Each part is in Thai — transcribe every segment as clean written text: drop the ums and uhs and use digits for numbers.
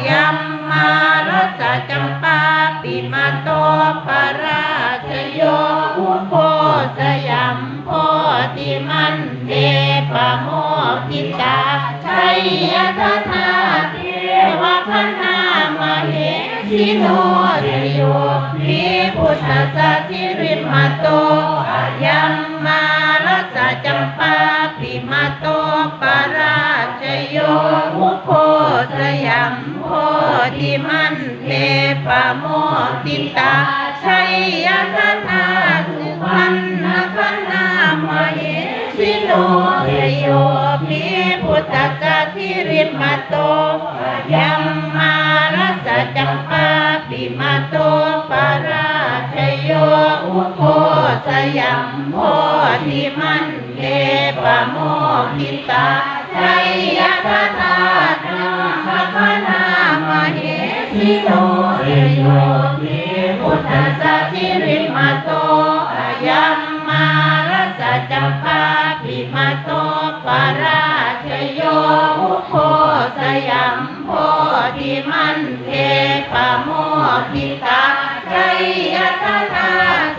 ยัมมารัสสะจัมปาปิมาโตปราชโยอุโพสยัมโพธิมันเตปะโมทิตาชัยยะทนาเทวพันนามเหสิโนเทโยวิพุทธสัสสิริมาโตยัมมารัสสะจัมปาปิมาโตปราชโยอุโพสยัมโพธิมันเตปะโมทิตาชัยยะทนาสุพันนพันนามเหสิโนเทโยวิพุทธสัสสิริมาโตยัมมารัสสะจัมปาปิมาโตปราชโยอุโพสยัมโพธิมันเตปะโมทิตาชัยยะทนาสัพพนามเหสิโนเทโยวิพุทธสัสสิริมาโตยัมมารัสสะจัมปาปิมาโตปราชโยอุโพสยัมโพธิมันเตปะโมทิตาชัยยะทนา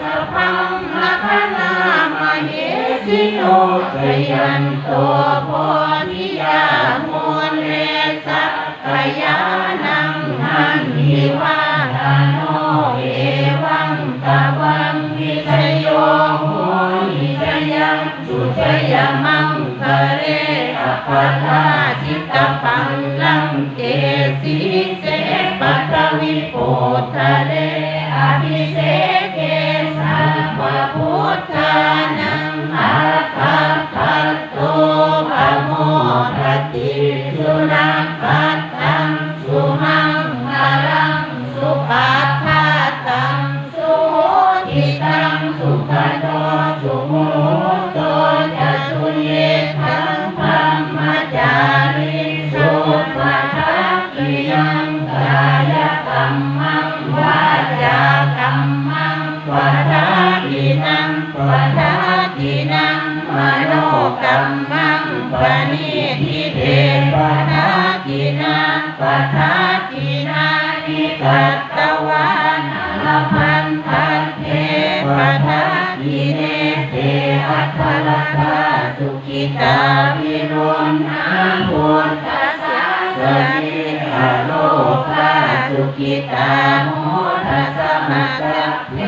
สัพพังลักขณามเหสิโนชยันโตโพธิยามุเลสัพพยานังหันทิวาทาโนเอวังตะวังวิชโยโหหิชยังสุชยมังคะเรอปัฏฐาจิตตปังลังเจสีเสปัตตวิโปทะเรอภิเสเกสัมมาพุทธานังอาภัพพัตโตภโมทติสุนัขปัตตังสุมังคลังสุปัฏฐาตังสุโหติตังสุขโตสุโมโตจะสุเยทังธรรมจาริสุปัฏฐากิยังกายกรรมังวาจากรรมังปัฏฐากินังปัฏฐากินังมโนกรรมังปณิทิเตปัฏฐากินังปัฏฐากินานิกัตตวานัลพันธันเทปัฏฐากิเนเตอัตถลธาสุขิตาวิรุณหาพุทธัสสะสมิอโลภาสุขิตาโมทัสสะมัจจเพ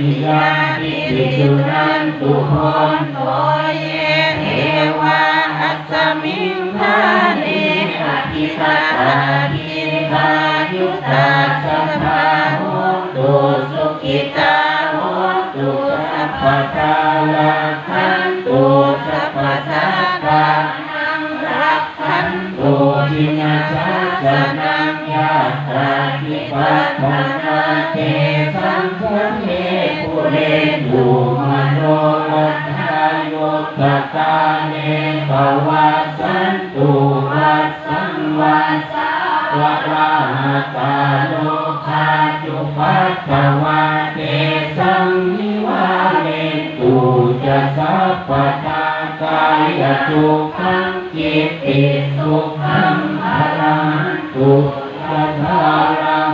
นิยานิสุนันตุโหนโตเยเทวาอัสสมิงทาเนอภิคาตาภิคายุตตาสัพพะโหตุสุขิตาโหตุสัพพะทาลักขันตุสัพพะสัพพะนังรักขันตุทินาชาสนังยาตาภิปัฏฐานาเตสังฆเทปุเรตุมโนรัตถายุตตะกาเนปวัสสันตุวัสสังวัสสาวะราหตาโลภาจุปัฏฐวาเตสังนิวาเนตุจะสัพพทากายจุขังจิตติสุขังอรหันตุสัทธารัง